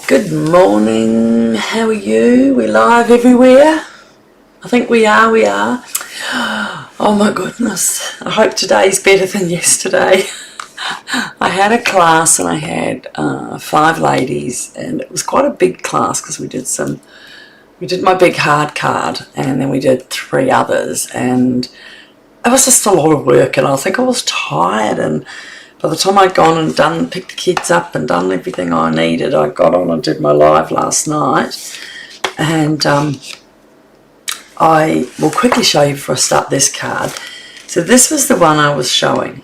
Good morning, how are you? We're live everywhere? I think we are. Oh my goodness, I hope today's better than yesterday. I had a class and I had 5 ladies, and it was quite a big class because we did my big hard card and then we did 3 others, and it was just a lot of work, and I think I was tired, and by the time I'd gone and picked the kids up and done everything I needed, I got on and did my live last night. And I will quickly show you before I start this card. So this was the one I was showing.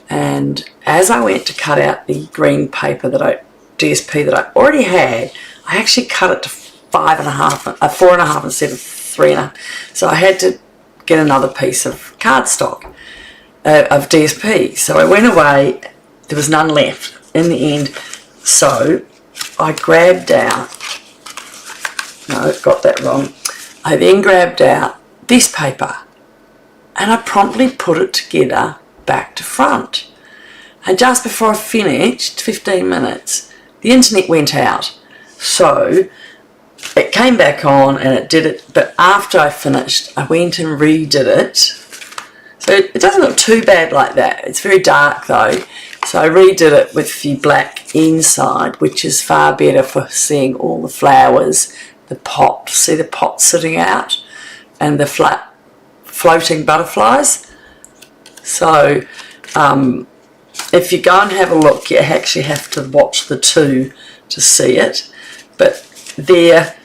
And as I went to cut out the green paper DSP that I already had, I actually cut it to 4.5 instead of 3.5. So I had to get another piece of cardstock. Of DSP. So I went away, there was none left in the end, so I grabbed out, no, got that wrong, I then grabbed out this paper and I promptly put it together back to front, and just before I finished, 15 minutes, the internet went out, so it came back on and it did it, but after I finished I went and redid it. So it doesn't look too bad like that. It's very dark though. So I redid it with the black inside, which is far better for seeing all the flowers, the pot. See the pot sitting out and the flat floating butterflies. So if you go and have a look, you actually have to watch the 2 to see it. But there,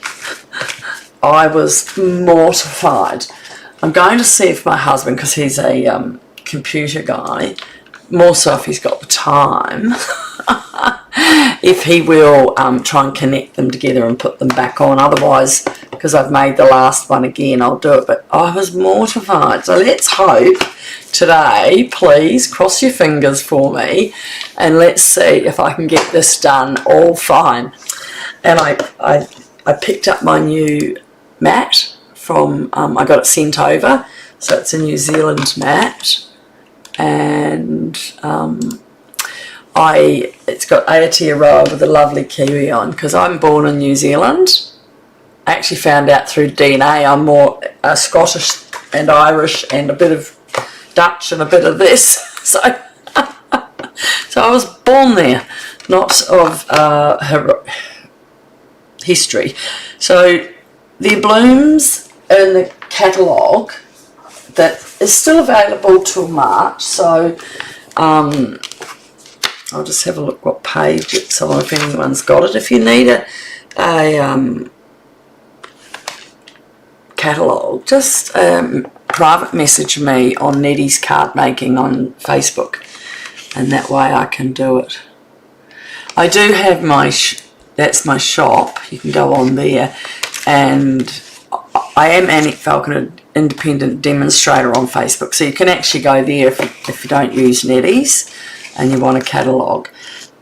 I was mortified. I'm going to see if my husband, because he's a computer guy, more so if he's got the time, if he will try and connect them together and put them back on. Otherwise, because I've made the last one again, I'll do it. But I was mortified. So let's hope today, please, cross your fingers for me, and let's see if I can get this done all fine. And I picked up my new mat from, I got it sent over, so it's a New Zealand mat, and it's got Aotearoa with a lovely kiwi on, because I'm born in New Zealand. I actually found out through DNA I'm more Scottish and Irish and a bit of Dutch and a bit of this, so so I was born there, not of history. So the Ablooms in the catalogue that is still available till March, so I'll just have a look what page it's on if anyone's got it. If you need a catalogue, just private message me on Nettie's Card Making on Facebook, and that way I can do it. I do have that's my shop, you can go on there, and I am Annette Falconer, independent demonstrator on Facebook, so you can actually go there if you don't use Nettie's and you want a catalogue.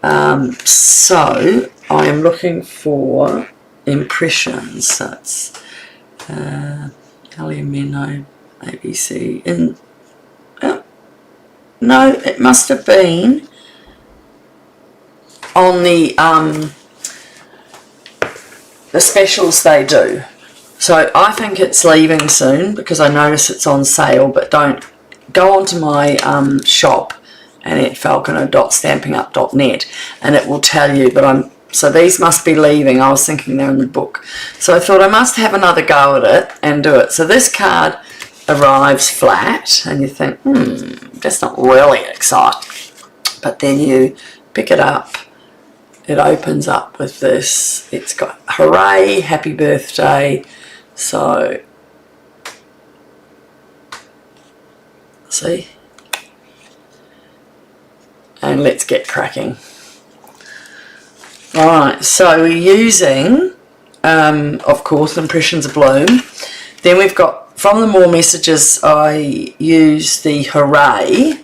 So I am looking for Impressions, so it's MEADOW, ABC, no, it must have been on the specials they do. So I think it's leaving soon because I notice it's on sale, but don't go onto my shop, AnnetteFalconer.stampingup.net, and it will tell you, but so these must be leaving. I was thinking they're in the book. So I thought I must have another go at it and do it. So this card arrives flat and you think, that's not really exciting. But then you pick it up, it opens up with this. It's got hooray, happy birthday. So, see, and let's get cracking. Alright, so we're using, of course, Impressions Abloom. Then we've got, from the more messages, I use the hooray,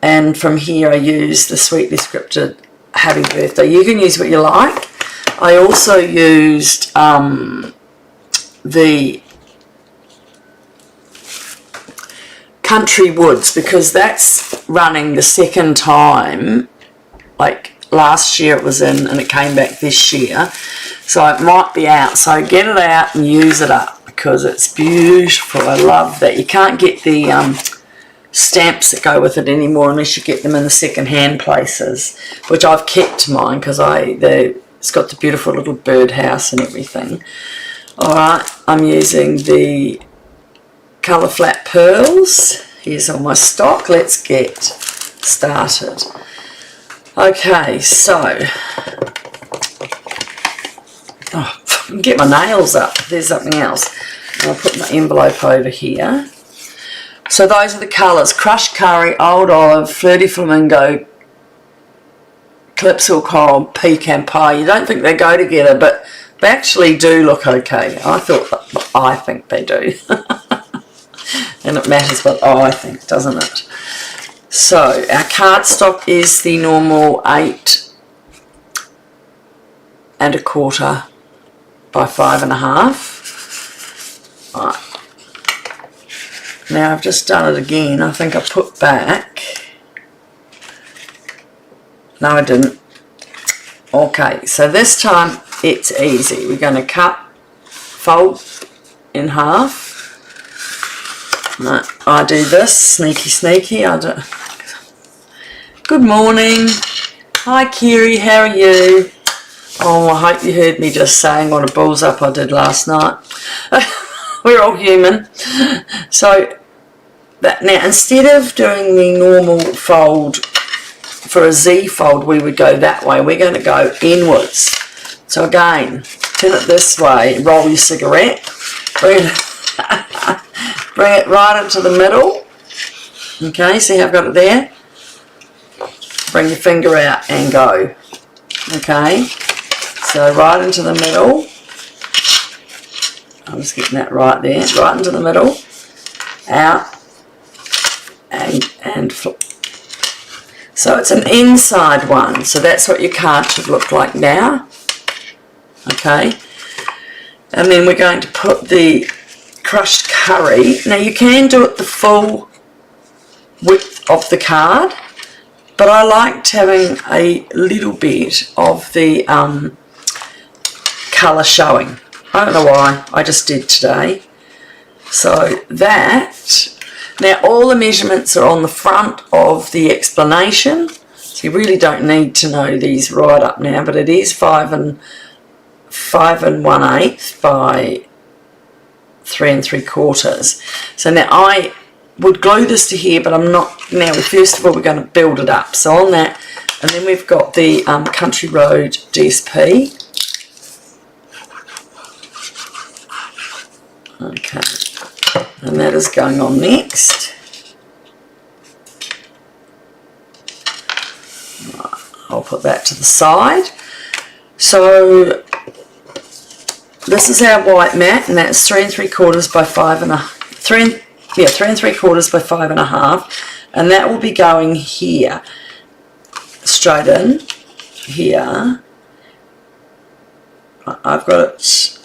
and from here I use the sweetly scripted happy birthday. You can use what you like. I also used the Country Woods because that's running the second time, like last year it was in and it came back this year. So it might be out. So get it out and use it up because it's beautiful. I love that. You can't get the stamps that go with it anymore unless you get them in the second-hand places, which I've kept mine because it's got the beautiful little birdhouse and everything. Alright, I'm using the Colour Flat Pearls. Here's all my stock. Let's get started. Okay, so get my nails up. There's something else. I'll put my envelope over here. So those are the colours: Crushed Curry, Old Olive, Flirty Flamingo, Calypso Coral, Pecan Pie. You don't think they go together, but they actually do look okay. I think they do. And it matters what I think, doesn't it? So our cardstock is the normal 8 1/4 by 5 1/2. Right. Now I've just done it again. I think I put back. No, I didn't. Okay, so this time it's easy. We're going to fold in half. No, I do this, sneaky. Good morning. Hi, Kiri, how are you? Oh, I hope you heard me just saying what a balls up I did last night. We're all human. So, now instead of doing the normal fold, for a Z fold, we would go that way. We're going to go inwards. So again, turn it this way, roll your cigarette, bring it right into the middle. Okay, see how I've got it there? Bring your finger out and go. Okay, so right into the middle. I'm just getting that right there, right into the middle, out, and flip. So it's an inside one, so that's what your card should look like now. Okay, and then we're going to put the crushed curry. Now you can do it the full width of the card, but I liked having a little bit of the colour showing. I don't know why, I just did today. So that, now all the measurements are on the front of the explanation, so you really don't need to know these right up now, but it is 5 1/8 by 3 3/4. So now I would glue this to here, but I'm not now. First of all, we're going to build it up. So on that, and then we've got the Country Road DSP. Okay, and that is going on next. I'll put that to the side. So this is our white mat, and that's 3 3/4 by 5 3 3/4 by 5 1/2, and that will be going here, straight in here. I've got it.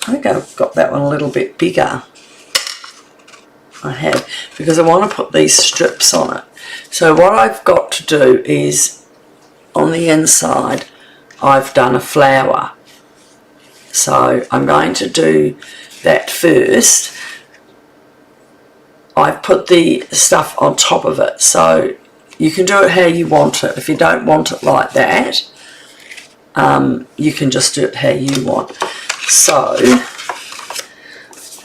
I think I've got that one a little bit bigger. I have, because I want to put these strips on it. So what I've got to do is, on the inside, I've done a flower. So I'm going to do that first. I've put the stuff on top of it, so you can do it how you want it. If you don't want it like that, you can just do it how you want. So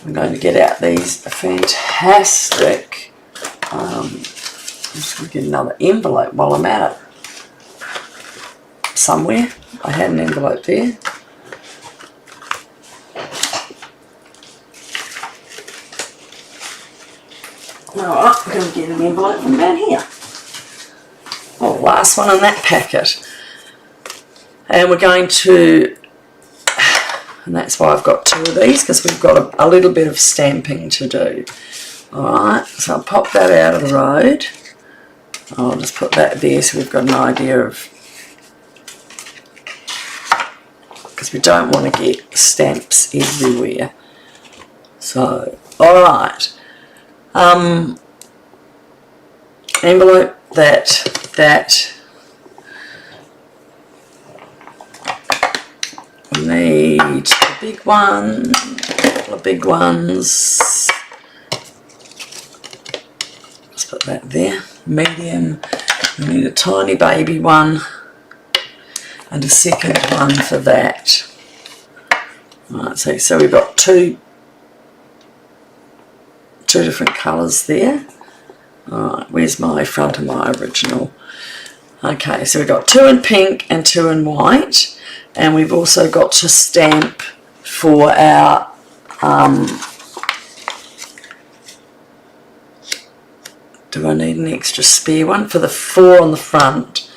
I'm going to get out these fantastic, I'm just going to get another envelope while I'm at it. Somewhere, I had an envelope there. Alright, I'm going to get an envelope from down here. Oh, last one in that packet. And we're going to, and that's why I've got 2 of these, because we've got a little bit of stamping to do. Alright, so I'll pop that out of the road. I'll just put that there so we've got an idea of, because we don't want to get stamps everywhere. So, alright. Envelope, that, need the big one, a couple of big ones. Let's put that there. Medium. We need a tiny baby one and a second one for that. Right, so we've got two different colours there. Alright, where's my front of my original? Okay, so we've got 2 in pink and 2 in white, and we've also got to stamp for our do I need an extra spare one for the 4 on the front?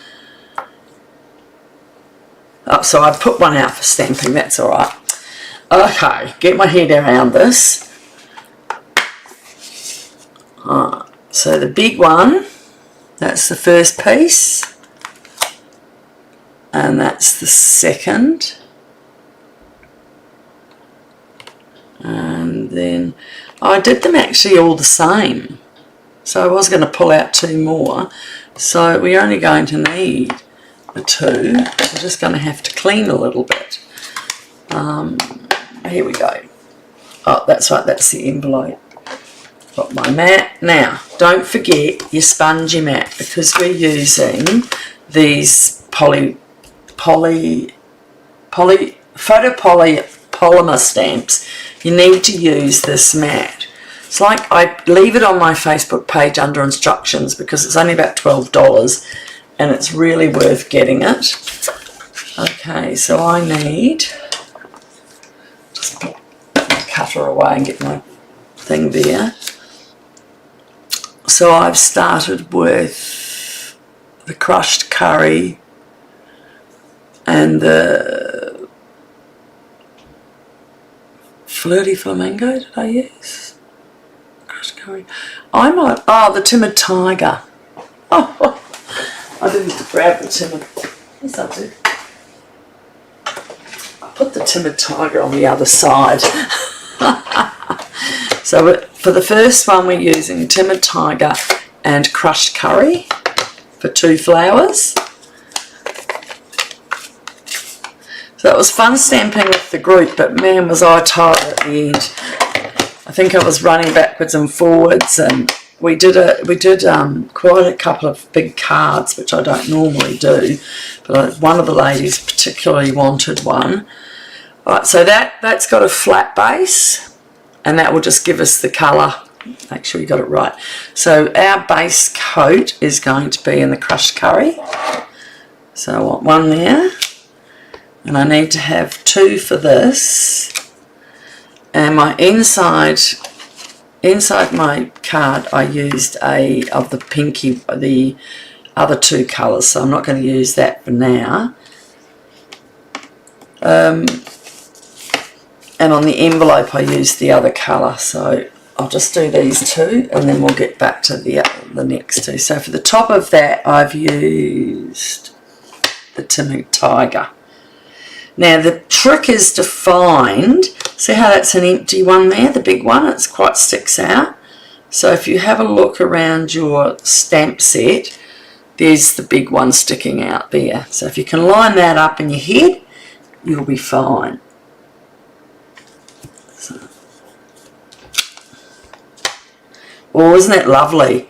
Oh, so I put one out for stamping, that's alright. Okay, get my head around this. Alright, so the big one, that's the first piece, and that's the second. And then I did them actually all the same. So I was going to pull out 2 more. So we're only going to need the 2. We're just going to have to clean a little bit. Here we go. Oh, that's right, that's the envelope. Got my mat. Now, don't forget your spongy mat, because we're using these photopolymer stamps. You need to use this mat. It's like I leave it on my Facebook page under instructions because it's only about $12 and it's really worth getting it. Okay, so I need, just put my cutter away and get my thing there. So I've started with the crushed curry and the Flirty Flamingo, did I use? Crushed curry. I might, oh, the Timid Tiger. Oh, I didn't grab the Timid, yes I did. I put the Timid Tiger on the other side. So for the first one we're using Timid Tiger and crushed curry for 2 flowers. So it was fun stamping with the group, but man was I tired at the end. I think I was running backwards and forwards, and we did quite a couple of big cards, which I don't normally do, but one of the ladies particularly wanted one. Right, so that's got a flat base, and that will just give us the colour. Make sure you got it right. So our base coat is going to be in the crushed curry. So I want 1 there, and I need to have 2 for this. And my inside my card I used of the pinky, the other 2 colours, so I'm not going to use that for now. And on the envelope I used the other colour, so I'll just do these 2 and then we'll get back to the next 2. So for the top of that I've used the Timid Tiger. Now the trick is to find, see how that's an empty one there, the big one, it's quite sticks out. So if you have a look around your stamp set, there's the big one sticking out there. So if you can line that up in your head, you'll be fine. So. Oh, isn't that lovely?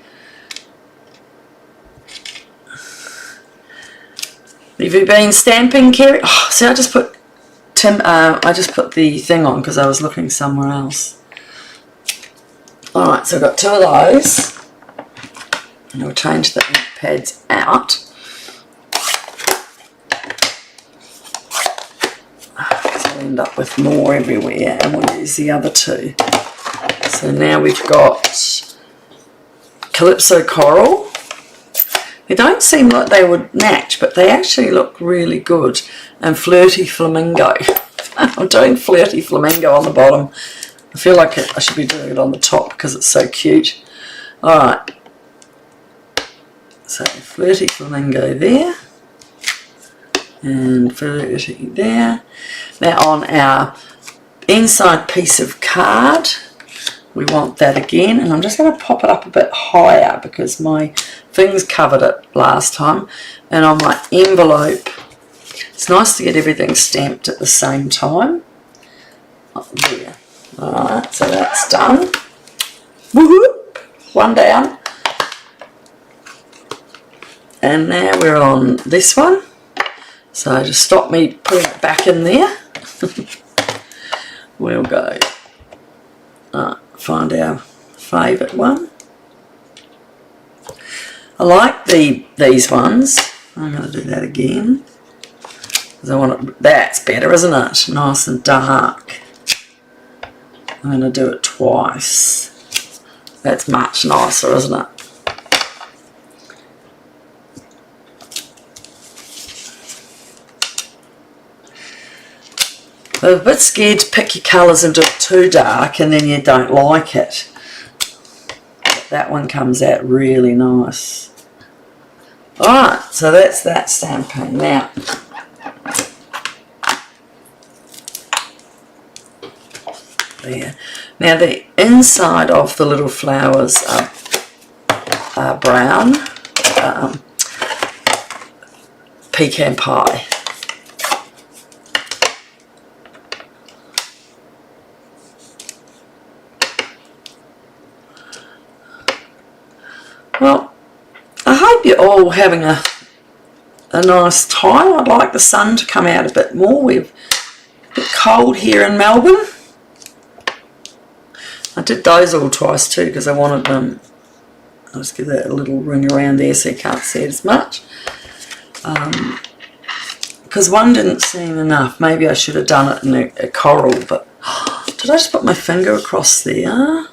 Have you been stamping, Kerry? Oh, see, I just put the thing on because I was looking somewhere else. Alright, so I've got 2 of those. And we'll change the ink pads out. Because I'll end up with more everywhere, and we'll use the other 2. So now we've got Calypso Coral. They don't seem like they would match, but they actually look really good. And Flirty Flamingo. I'm doing Flirty Flamingo on the bottom. I feel like I should be doing it on the top because it's so cute. Alright. So Flirty Flamingo there. And Flirty there. Now on our inside piece of card, we want that again, and I'm just going to pop it up a bit higher because my things covered it last time. And on my envelope, It's nice to get everything stamped at the same time. Oh, there. Alright, so that's done. Woohoo! One down. And now we're on this one. So just stop me putting it back in there. We'll go find our favourite one. I like these ones. I'm going to do that again. Because I want it, that's better, isn't it? Nice and dark. I'm going to do it twice. That's much nicer, isn't it? I'm a bit scared to pick your colours and do it too dark and then you don't like it. But that one comes out really nice. Alright, so that's that stamping. Now, there. Now the inside of the little flowers are brown, pecan pie. Well, I hope you're all having a nice time. I'd like the sun to come out a bit more. We're a bit cold here in Melbourne. I did those all twice too because I wanted them. I'll just give that a little ring around there so you can't see it as much. Because one didn't seem enough. Maybe I should have done it in a coral, but did I just put my finger across there?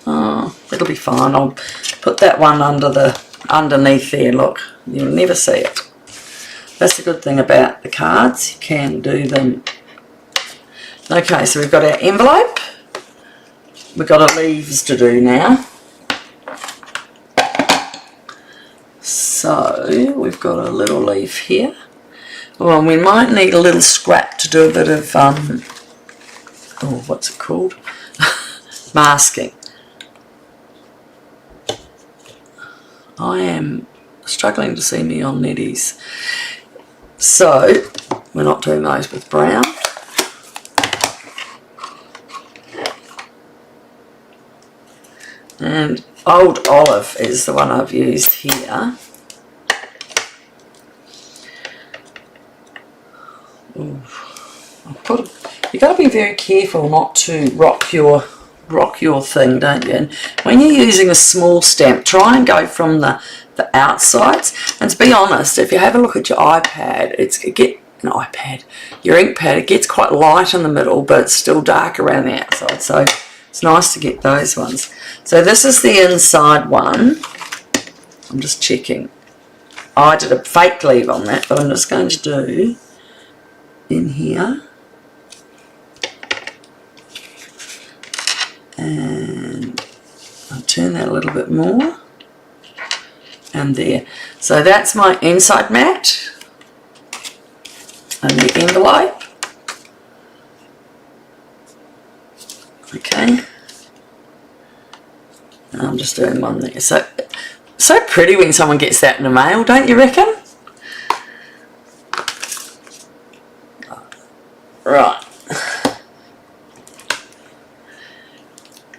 Oh, it'll be fine. I'll put that one underneath there. Look, you'll never see it. That's the good thing about the cards. You can do them. Okay, so we've got our envelope. We've got our leaves to do now. So we've got a little leaf here. Well, we might need a little scrap to do a bit of oh, what's it called? Masking. I am struggling to see me on netties. So, we're not doing those with brown. And Old Olive is the one I've used here. You've got to be very careful not to rock your thing, don't you? And when you're using a small stamp, try and go from the outsides. And to be honest, if you have a look at your iPad, your ink pad, it gets quite light in the middle, but it's still dark around the outside. So it's nice to get those ones. So this is the inside one. I'm just checking. I did a fake leaf on that, but I'm just going to do in here. And I'll turn that a little bit more. And there. So that's my inside mat. And the envelope. Okay. And I'm just doing one there. So pretty when someone gets that in the mail, don't you reckon? Right.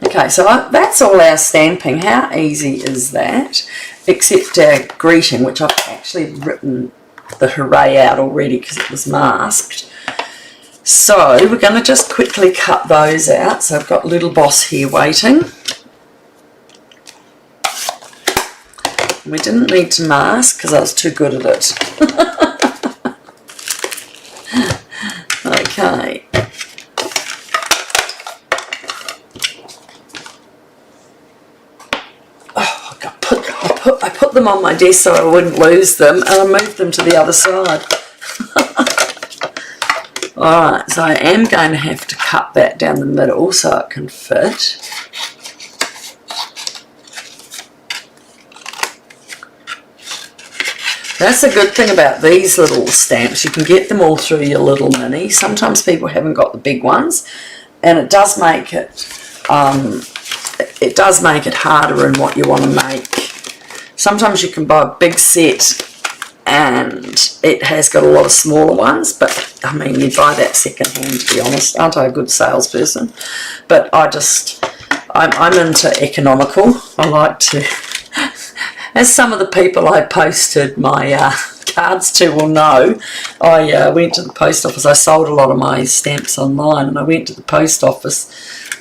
Okay, so that's all our stamping. How easy is that? Except our greeting, which I've actually written the hooray out already because it was masked. So we're going to just quickly cut those out. So I've got Little Boss here waiting. We didn't need to mask because I was too good at it. Okay. I put them on my desk so I wouldn't lose them, and I moved them to the other side. Alright, so I am going to have to cut that down the middle so it can fit. That's the good thing about these little stamps. You can get them all through your little mini. Sometimes people haven't got the big ones, and it does make it harder in what you want to make. Sometimes you can buy a big set and it has got a lot of smaller ones, but I mean, you buy that second hand, to be honest. Aren't I a good salesperson? But I'm into economical. I like to, as some of the people I posted my cards to will know, I went to the post office. I sold a lot of my stamps online, and I went to the post office,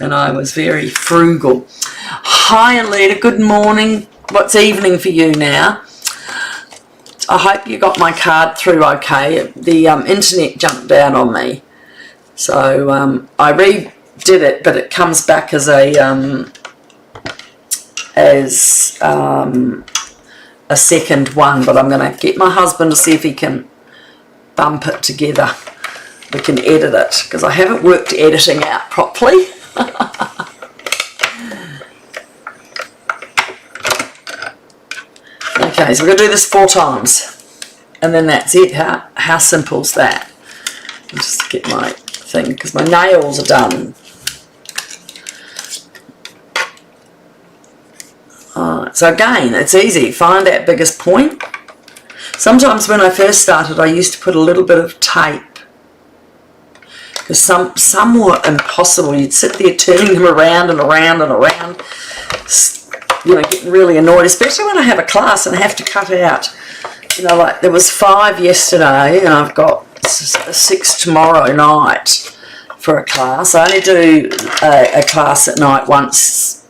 and I was very frugal. Hi Alita, good morning. What's evening for you now? I hope you got my card through okay. The internet jumped down on me, so I redid it, but it comes back as a second one. But I'm going to get my husband to see if he can bump it together. We can edit it, because I haven't worked editing out properly. Okay, so we're going to do this 4 times, and then that's it. How simple's that? I'll just get my thing, because my nails are done. Alright, so again, it's easy. Find that biggest point. Sometimes when I first started, I used to put a little bit of tape, because some were impossible. You'd sit there turning them around and around and around, you know, getting really annoyed, especially when I have a class and I have to cut out, you know, like there was 5 yesterday and I've got 6 tomorrow night for a class. I only do a class at night once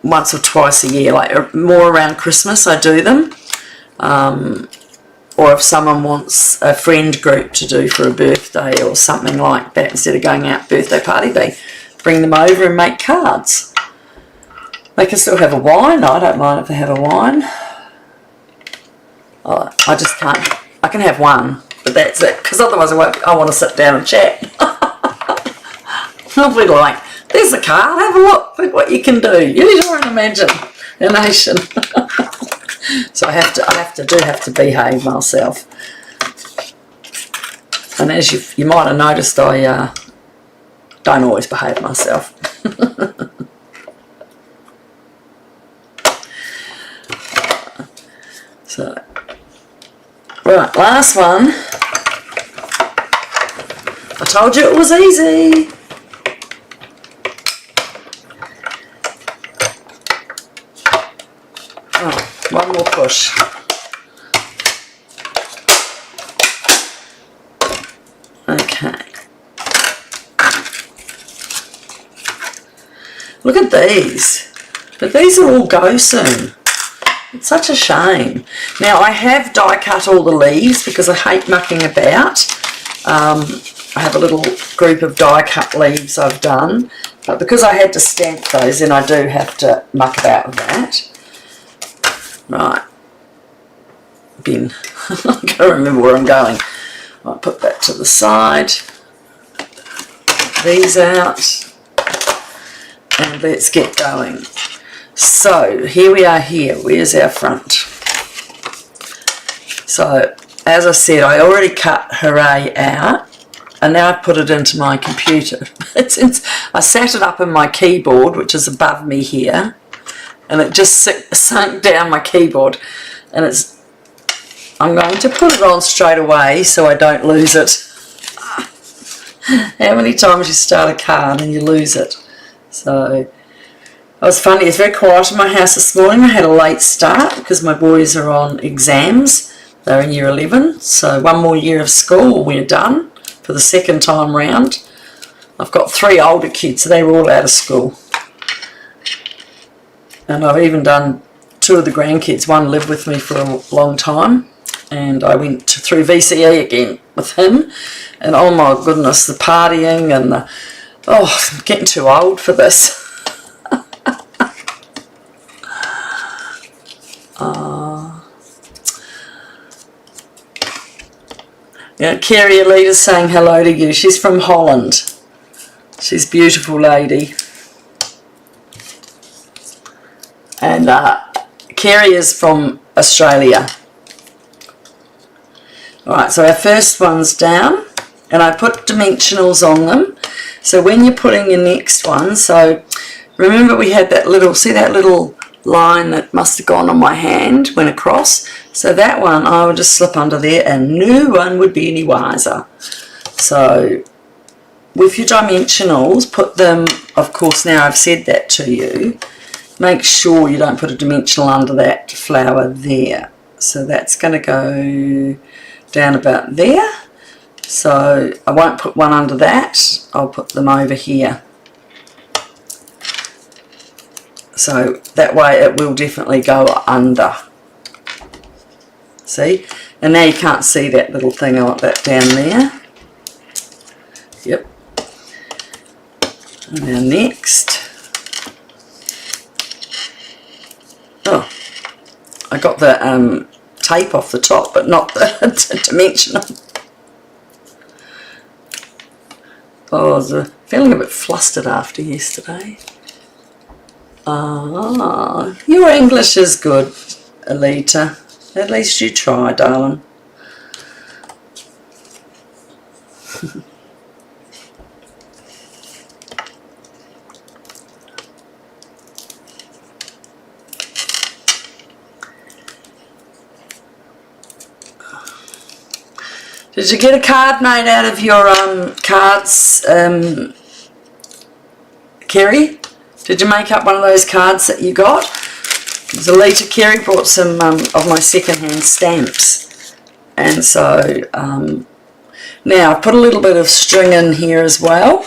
or twice a year, like more around Christmas I do them, or if someone wants a friend group to do for a birthday or something like that, instead of going out birthday party, they bring them over and make cards. They can still have a wine. I don't mind if they have a wine. Oh, I just can't. I can have one, but that's it. Because otherwise I want to sit down and chat. I'll be like, there's the card. Have a look. Look what you can do. Use your own imagination. So I have to behave myself. And as you might have noticed, I don't always behave myself. So, right, last one. I told you it was easy. Oh, one more push. Okay. Look at these. But these will all go soon. It's such a shame. Now I have die cut all the leaves because I hate mucking about. I have a little group of die cut leaves I've done, but because I had to stamp those, then I do have to muck about with that. Right. Bin. I can't remember where I'm going. I'll put that to the side. These out. And let's get going. So here we are here. Where's our front? So as I said, I already cut Hooray out, and now I've put it into my computer. I sat it up in my keyboard, which is above me here, and it just sunk down my keyboard, and I'm going to put it on straight away so I don't lose it. How many times you start a card and you lose it? So it was funny. It's very quiet in my house this morning. I had a late start because my boys are on exams. They're in year 11, so one more year of school, we're done for the second time round. I've got 3 older kids, so they were all out of school. And I've even done 2 of the grandkids. One lived with me for a long time, and I went through VCE again with him. And oh my goodness, the partying and the, oh, I'm getting too old for this. Yeah, Carrie Alita's saying hello to you. She's from Holland. She's a beautiful lady. And Carrie is from Australia. Alright, so our first one's down, and I put dimensionals on them. So when you're putting your next one, so remember we had that little, see that little line that must have gone on my hand, went across? So that one I would just slip under there and no one would be any wiser. So with your dimensionals, put them, of course now I've said that to you, make sure you don't put a dimensional under that flower there. So that's going to go down about there. So I won't put one under that, I'll put them over here. So that way it will definitely go under. See? And now you can't see that little thing, I want that down there. Yep. And now next. Oh, I got the tape off the top, but not the dimensional. Oh, I was feeling a bit flustered after yesterday. Ah, your English is good, Alita. At least you try, darling. Did you get a card made out of your cards, Kerry? Did you make up one of those cards that you got? Because Alita Kerry brought some of my second-hand stamps. And so, now I've put a little bit of string in here as well.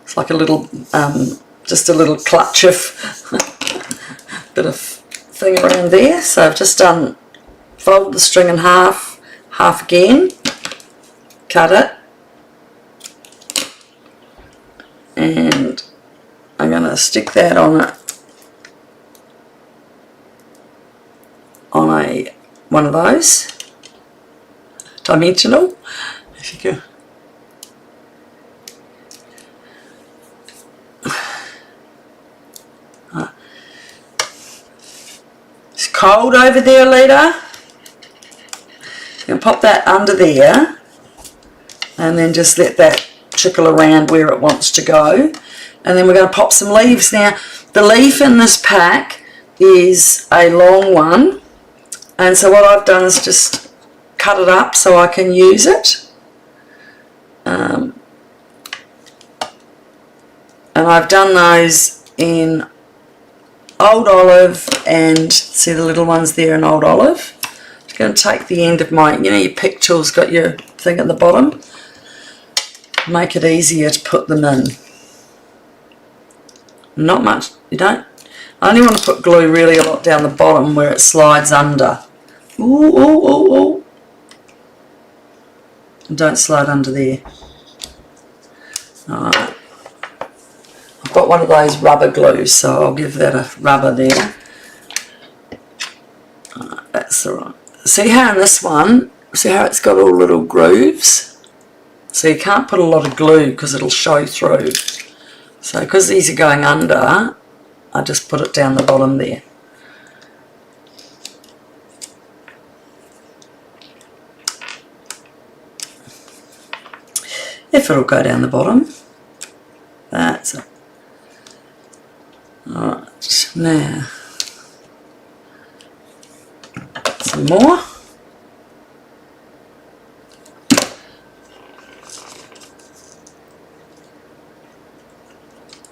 It's like a little, just a little clutch of bit of thing around there. So I've just done, fold the string in half, half again, cut it, and I'm going to stick that on one of those dimensional. If you go, it's cold over there, Lita. You can pop that under there, and then just let that trickle around where it wants to go. And then we're going to pop some leaves. Now, the leaf in this pack is a long one, and so what I've done is just cut it up so I can use it. And I've done those in Old Olive, and see the little ones there in Old Olive. I'm just going to take the end of my, you know, your pick tool's got your thing at the bottom. Make it easier to put them in. Not much, you don't. I only want to put glue really a lot down the bottom where it slides under. Ooh, ooh, ooh, ooh. And don't slide under there. Alright. I've got one of those rubber glues, so I'll give that a rubber there. Alright, that's alright. See how in this one, see how it's got all little grooves? So you can't put a lot of glue because it'll show through. So because these are going under, I just put it down the bottom there. If it'll go down the bottom. That's it. Alright, now some more.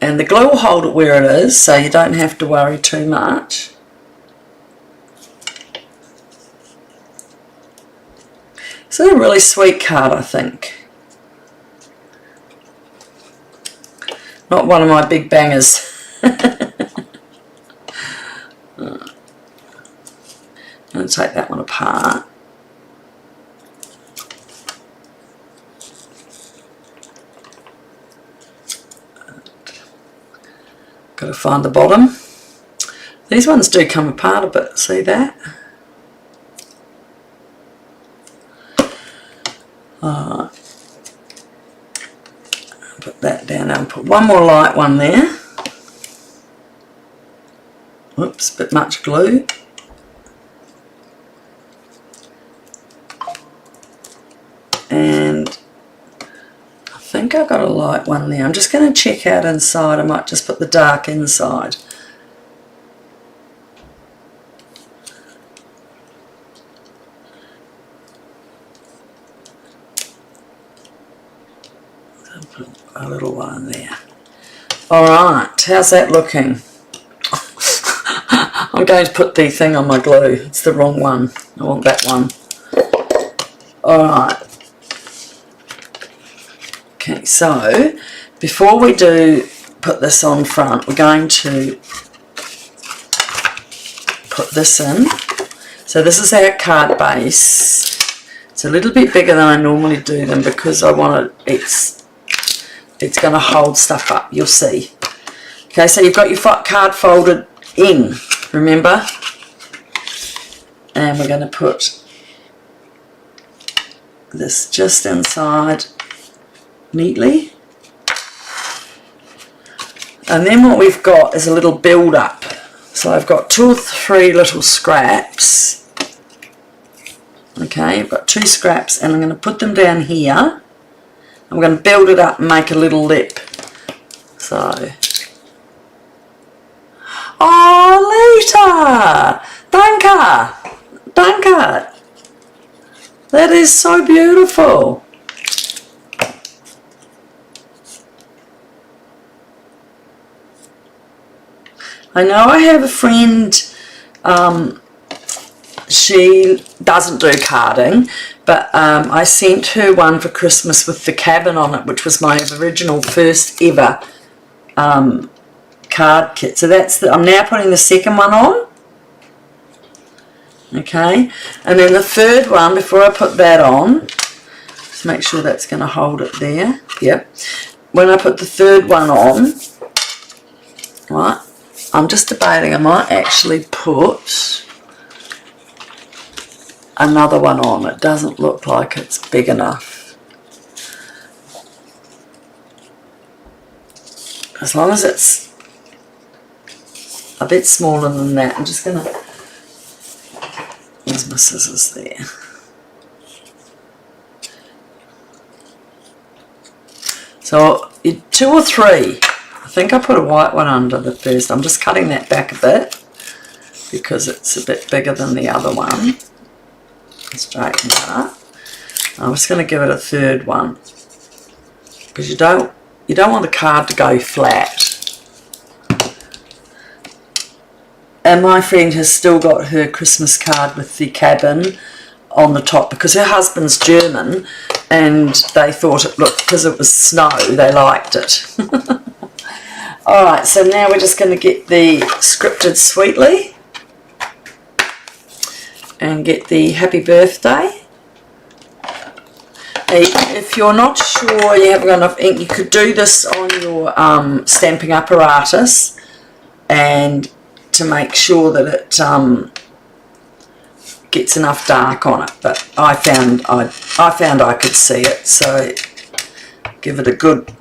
And the glue will hold it where it is, so you don't have to worry too much. It's a really sweet card, I think. Not one of my big bangers. I'm going to take that one apart. Got to find the bottom. These ones do come apart a bit, see that? Alright. Put that down and put one more light one there. Whoops, bit much glue. And I think I've got a light one there. I'm just going to check out inside. I might just put the dark inside. Put a little one there. Alright, how's that looking? I'm going to put the thing on my glue. It's the wrong one. I want that one. Alright. Okay, so before we do put this on front, we're going to put this in. So this is our card base. It's a little bit bigger than I normally do them because I want it's going to hold stuff up, you'll see. Okay, so you've got your card folded in, remember? And we're going to put this just inside neatly. And then what we've got is a little build up. So I've got 2 or 3 little scraps. Okay, I've got 2 scraps and I'm going to put them down here. I'm going to build it up and make a little lip. So, oh, Lita! Danke! Danke! That is so beautiful. I know I have a friend, she doesn't do carding, but I sent her one for Christmas with the cabin on it, which was my original first ever card kit. So that's I'm now putting the second one on. Okay, and then the third one, before I put that on, just make sure that's going to hold it there. Yep. When I put the third one on, right, I'm just debating, I might actually put another one on. It doesn't look like it's big enough. As long as it's a bit smaller than that, I'm just going to, where's my scissors there? So 2 or 3. I think I put a white one under the first. I'm just cutting that back a bit because it's a bit bigger than the other one. Straighten it up. I'm just going to give it a third one because you don't want the card to go flat. And my friend has still got her Christmas card with the cabin on the top because her husband's German and they thought it looked, because it was snow, they liked it. Alright, so now we're just going to get the scripted sweetly and get the happy birthday. If you're not sure you haven't got enough ink, you could do this on your stamping apparatus and to make sure that it gets enough dark on it, but I found I could see it, so give it a good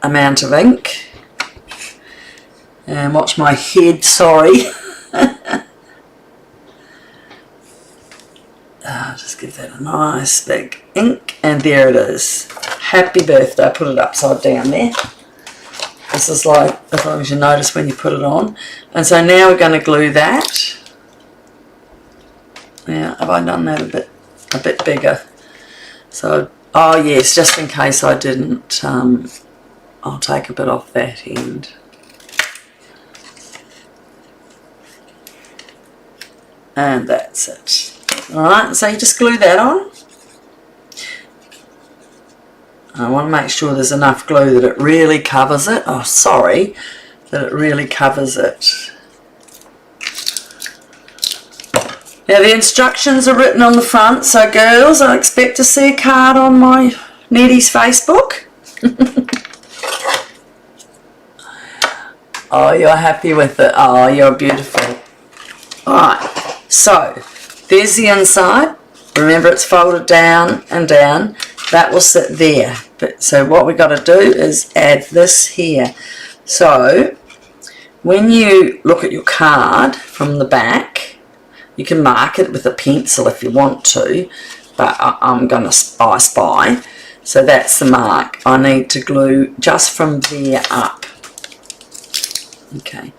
amount of ink. And watch my head, sorry. Just give that a nice big ink, and there it is. Happy birthday. I put it upside down there. This is like, as long as you notice when you put it on. And so now we're going to glue that. Now, have I done that a bit bigger? So, oh yes, just in case I didn't, I'll take a bit off that end. And that's it. Alright, so you just glue that on. I want to make sure there's enough glue that it really covers it. Oh, sorry, that it really covers it. Now the instructions are written on the front, so girls, I expect to see a card on my Nettie's Facebook. Oh, you're happy with it. Oh, you're beautiful. Alright, so there's the inside. Remember, it's folded down and down. That will sit there. But so what we've got to do is add this here. So when you look at your card from the back, you can mark it with a pencil if you want to, but I'm going to spy. So that's the mark. I need to glue just from there up. Okay,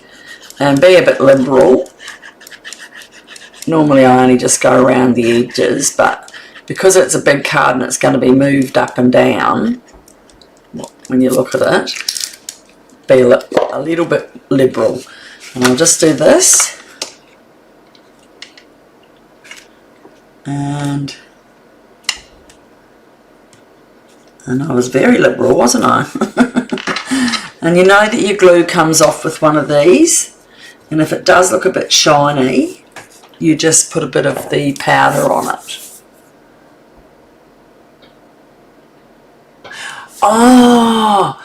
and be a bit liberal. Normally I only just go around the edges, but because it's a big card and it's going to be moved up and down, when you look at it, be a little bit liberal. And I'll just do this. And I was very liberal, wasn't I? And you know that your glue comes off with one of these, and if it does look a bit shiny, you just put a bit of the powder on it. Oh,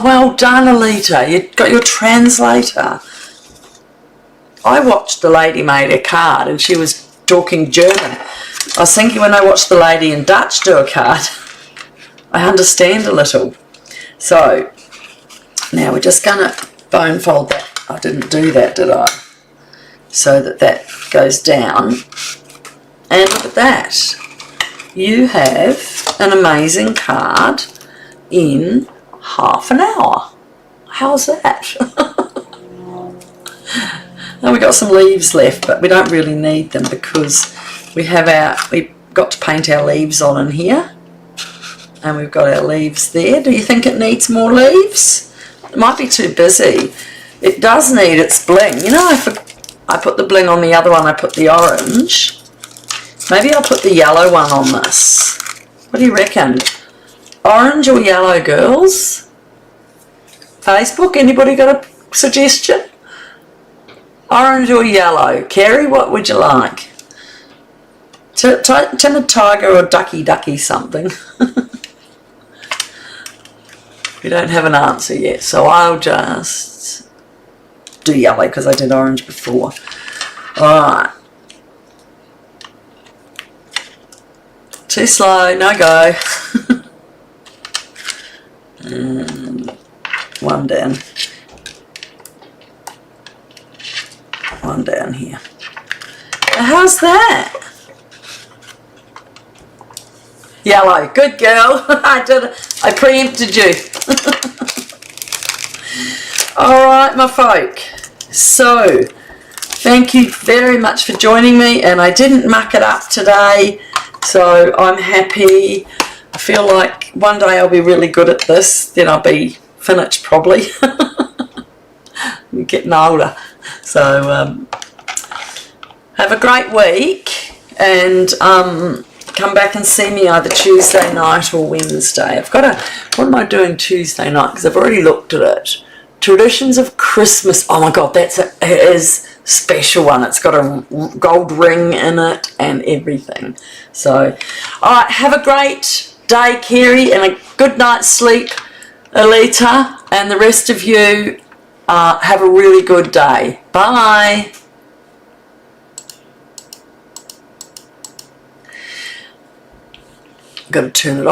well done, Alita. You got your translator. I watched the lady made a card and she was talking German. I was thinking when I watched the lady in Dutch do a card, I understand a little. So now we're just going to bone fold that. I didn't do that, did I? So that goes down. And look at that. You have an amazing card in half an hour. How's that? Now we've got some leaves left, but we don't really need them because we've got to paint our leaves on in here. And we've got our leaves there. Do you think it needs more leaves? It might be too busy. It does need its bling. You know, I put the bling on the other one, I put the orange. Maybe I'll put the yellow one on this. What do you reckon? Orange or yellow, girls? Facebook, anybody got a suggestion? Orange or yellow? Carrie, what would you like? Timid Tiger or Ducky something? We don't have an answer yet, so I'll just do yellow because I did orange before. Alright. Too slow, no go. And one down. One down here. Now how's that? Yellow, good girl. I did it. I preempted you. Alright, my folk. So, thank you very much for joining me, and I didn't muck it up today, so I'm happy. I feel like one day I'll be really good at this, then I'll be finished probably. I'm getting older. So, have a great week, and come back and see me either Tuesday night or Wednesday. What am I doing Tuesday night? Because I've already looked at it. Traditions of Christmas. Oh my God, it is a special one. It's got a gold ring in it and everything. So, alright, have a great day, Kerry, and a good night's sleep, Alita, and the rest of you have a really good day. Bye. Got to turn it off.